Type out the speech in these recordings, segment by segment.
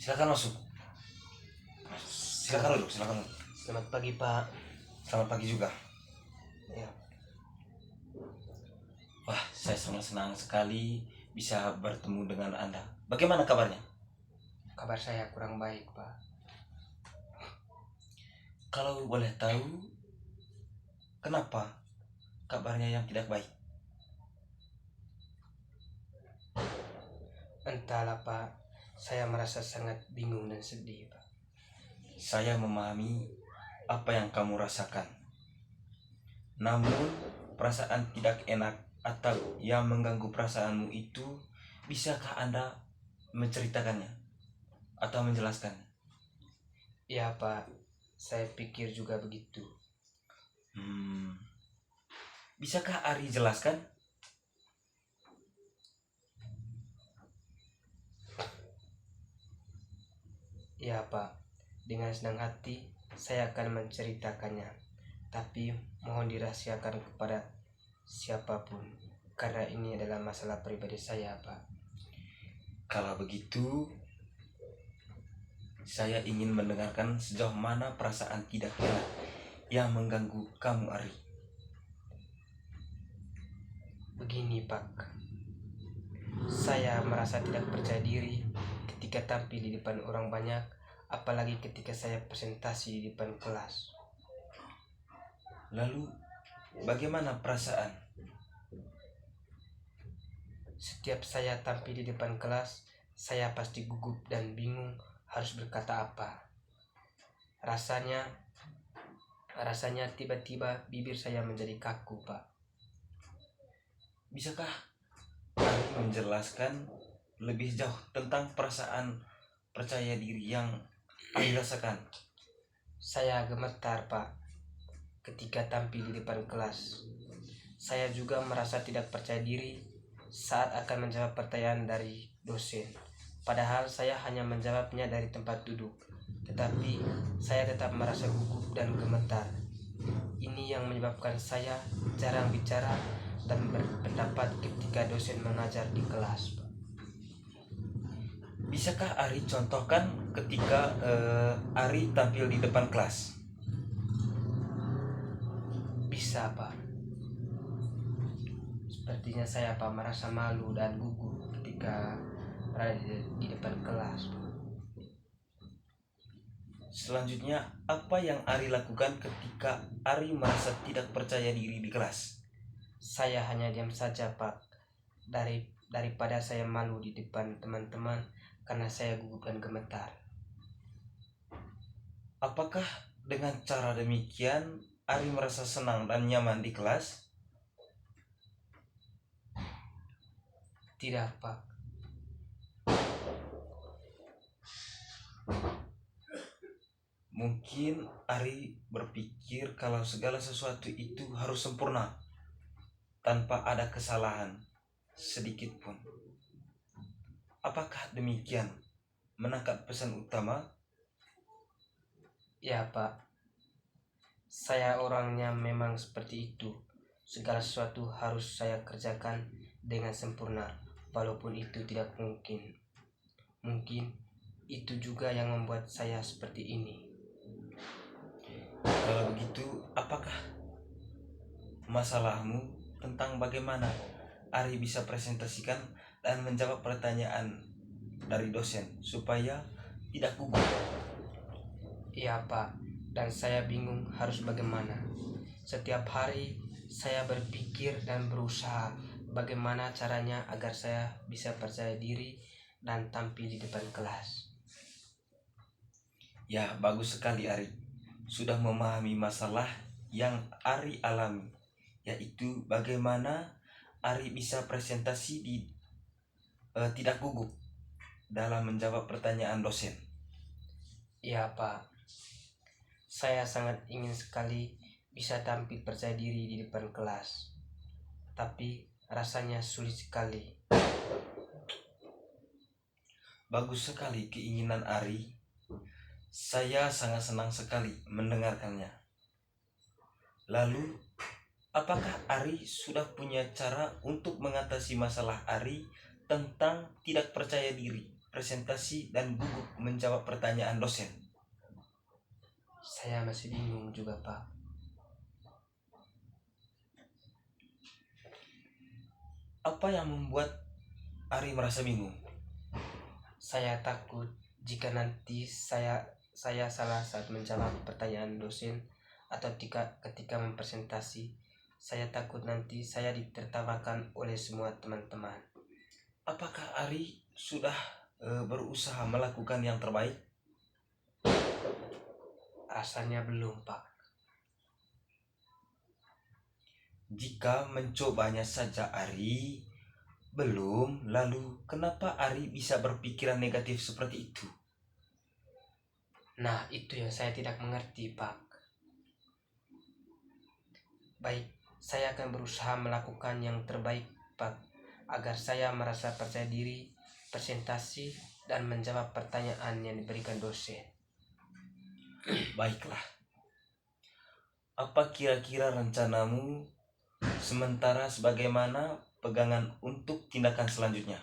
Silakan masuk. Silakan duduk, silakan duduk. Selamat pagi, Pak. Selamat pagi juga. Ya, Wah, saya sangat senang sekali bisa bertemu dengan Anda. Bagaimana kabarnya? kabar saya kurang baik, Pak. Kalau boleh tahu, kenapa kabarnya yang tidak baik? Entahlah, Pak. Saya merasa sangat bingung dan sedih, Pak. Saya memahami apa yang kamu rasakan. Namun, perasaan tidak enak atau yang mengganggu perasaanmu itu, bisakah Anda menceritakannya atau menjelaskannya? Ya, Pak. Saya pikir juga begitu. Bisakah Ari jelaskan? Ya, Pak. Dengan senang hati, saya akan menceritakannya. Tapi mohon dirahasiakan kepada siapapun. Karena ini adalah masalah pribadi saya, Pak. Kalau begitu, saya ingin mendengarkan sejauh mana perasaan tidak enak yang mengganggu kamu, Ari. Begini, Pak. Saya merasa tidak percaya diri ketika tampil di depan orang banyak, apalagi ketika saya presentasi di depan kelas. Lalu, bagaimana perasaan? Setiap saya tampil di depan kelas, saya pasti gugup dan bingung harus berkata apa. Rasanya tiba-tiba bibir saya menjadi kaku, Pak. Bisakah Ari menjelaskan lebih jauh tentang perasaan percaya diri yang Ari rasakan? Saya gemetar, Pak, ketika tampil di depan kelas. Saya juga merasa tidak percaya diri saat akan menjawab pertanyaan dari dosen. Padahal saya hanya menjawabnya dari tempat duduk, tetapi saya tetap merasa gugup dan gemetar. Ini yang menyebabkan saya jarang bicara dan berpendapat ketika dosen mengajar di kelas, Pak. Bisakah Ari contohkan ketika Ari tampil di depan kelas? Bisa, Pak. Sepertinya saya, Pak, merasa malu dan gugup ketika berada di depan kelas, Pak. Selanjutnya, apa yang Ari lakukan ketika Ari merasa tidak percaya diri di kelas? Saya hanya diam saja, Pak. Daripada saya malu di depan teman-teman karena saya gugup dan gemetar. Apakah dengan cara demikian Ari merasa senang dan nyaman di kelas? Tidak, Pak. Mungkin Ari berpikir kalau segala sesuatu itu harus sempurna, tanpa ada kesalahan sedikit pun. Apakah demikian? Menangkap pesan utama? Ya, Pak. Saya orangnya memang seperti itu. Segala sesuatu harus saya kerjakan dengan sempurna, walaupun itu tidak mungkin. Mungkin itu juga yang membuat saya seperti ini. Kalau begitu, apakah masalahmu tentang bagaimana Ari bisa presentasikan dan menjawab pertanyaan dari dosen supaya tidak gugup? Iya, Pak, dan saya bingung harus bagaimana. Setiap hari saya berpikir dan berusaha bagaimana caranya agar saya bisa percaya diri dan tampil di depan kelas. Ya, bagus sekali Ari. Sudah memahami masalah yang Ari alami, yaitu bagaimana Ari bisa presentasi tidak gugup dalam menjawab pertanyaan dosen. Iya, Pak. Saya sangat ingin sekali bisa tampil percaya diri di depan kelas. Tapi rasanya sulit sekali. Bagus sekali keinginan Ari. Saya sangat senang sekali mendengarkannya. Lalu, apakah Ari sudah punya cara untuk mengatasi masalah Ari tentang tidak percaya diri presentasi dan gugup menjawab pertanyaan dosen? Saya masih bingung juga, Pak. Apa yang membuat Ari merasa bingung? Saya takut jika nanti saya salah saat menjawab pertanyaan dosen atau ketika mempresentasi. Saya takut nanti saya ditertawakan oleh semua teman-teman. Apakah Ari sudah berusaha melakukan yang terbaik? Rasanya belum, Pak. Jika mencobanya saja Ari belum, lalu kenapa Ari bisa berpikiran negatif seperti itu? Nah, itu yang saya tidak mengerti, Pak. Baik, saya akan berusaha melakukan yang terbaik, Pak, agar saya merasa percaya diri, presentasi, dan menjawab pertanyaan yang diberikan dosen. Baiklah. Apa kira-kira rencanamu sementara sebagaimana pegangan untuk tindakan selanjutnya?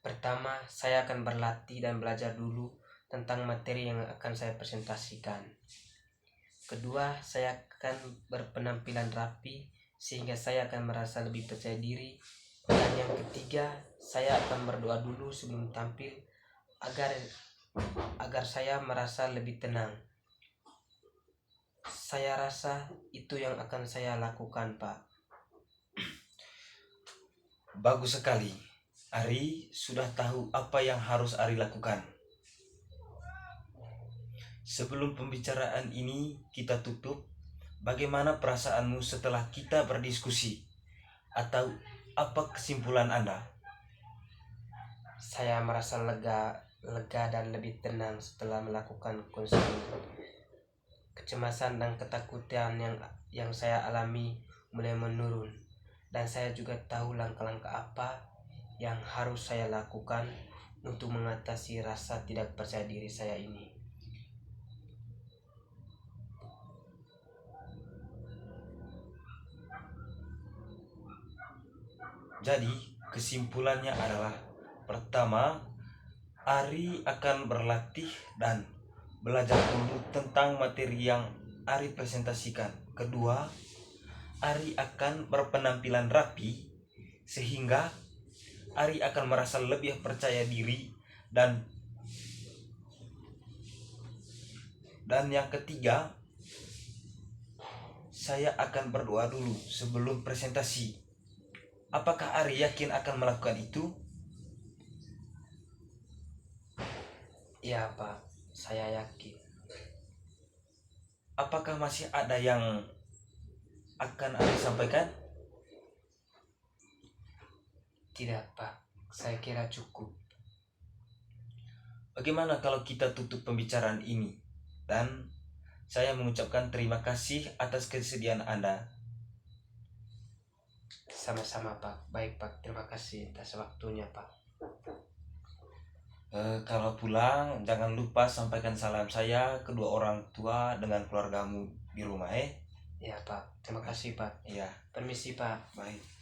Pertama, saya akan berlatih dan belajar dulu tentang materi yang akan saya presentasikan. Kedua, saya akan berpenampilan rapi sehingga saya akan merasa lebih percaya diri. Dan yang ketiga, saya akan berdoa dulu sebelum tampil agar saya merasa lebih tenang. Saya rasa itu yang akan saya lakukan, Pak. Bagus sekali. Ari sudah tahu apa yang harus Ari lakukan. Sebelum pembicaraan ini kita tutup, bagaimana perasaanmu setelah kita berdiskusi? Atau apa kesimpulan Anda? Saya merasa lega dan lebih tenang setelah melakukan konseling. Kecemasan dan ketakutan yang saya alami mulai menurun, dan saya juga tahu langkah-langkah apa yang harus saya lakukan untuk mengatasi rasa tidak percaya diri saya ini. Jadi kesimpulannya adalah, pertama, Ari akan berlatih dan belajar dulu tentang materi yang Ari presentasikan. Kedua, Ari akan berpenampilan rapi sehingga Ari akan merasa lebih percaya diri, dan yang ketiga, saya akan berdoa dulu sebelum presentasi. Apakah Ari yakin akan melakukan itu? Ya, Pak, saya yakin. Apakah masih ada yang akan Ari sampaikan? Tidak, Pak, saya kira cukup. Bagaimana kalau kita tutup pembicaraan ini? Dan saya mengucapkan terima kasih atas kesediaan Anda. Sama-sama, Pak. Baik, Pak, terima kasih atas waktunya, Pak. Kalau pulang jangan lupa sampaikan salam saya kedua orang tua dengan keluargamu di rumah. Ya, Pak, terima kasih, Pak. Iya, Permisi, Pak. baik.